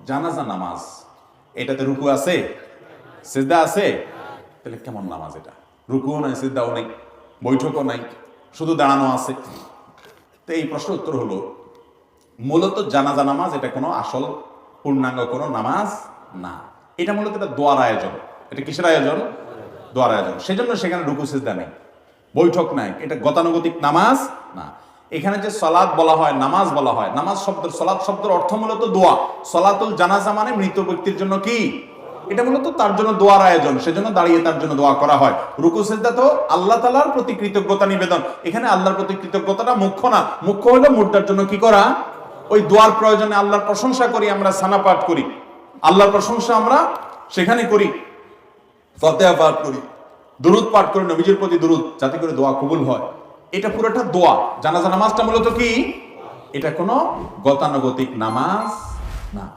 জানাজা নামাজ, এটাতে রুকু আছে, সিজদা আছে? তাহলে কেমন নামাজ এটা? রুকুও নাই, সিজদাও নেই, বৈঠকও নাই, শুধু দাঁড়ানো আছে। তো এই প্রশ্ন উত্তর হলো, মূলত জানাজা নামাজ এটা কোনো আসল পূর্ণাঙ্গ কোনো নামাজ না। এটা মূলত এটা দোয়ার আয়োজন। এটা কিসের আয়োজন? দোয়ার আয়োজন। সেজন্য সেখানে রুকু সিজদা নেই, বৈঠক নাই, এটা গতানুগতিক নামাজ না। এখানে যে সলাৎ বলা হয়, নামাজ বলা হয়, নামাজ শব্দের, সলাৎ শব্দের অর্থ মূলত দোয়া। সলাতুল জানাজা মানে মৃত ব্যক্তির জন্য কি? এটা মূলত তার জন্য দোয়ার আয়োজন, সেজন্য দাঁড়িয়ে তার জন্য দোয়া করা হয়। রুকু সিজদা তো আল্লাহ তাআলার প্রতি কৃতজ্ঞতা নিবেদন। এখানে আল্লাহর প্রতি কৃতজ্ঞতাটা মুখ্য না, মুখ্য হলো মুর্দার জন্য কি করা? ওই দোয়ার প্রয়োজনে আল্লাহর প্রশংসা করি, আমরা সানা পাঠ করি, আল্লাহর প্রশংসা আমরা সেখানে করি, ফাতিহা পাঠ করি, দুরূদ পাঠ করি, নবীজির প্রতি দুরূদ, যাতে করে দোয়া কবুল হয়। এটা পুরোটা দোয়া। জানাজা নামাজটা মূলত কি? এটা কোনো গতানুগতিক নামাজ না।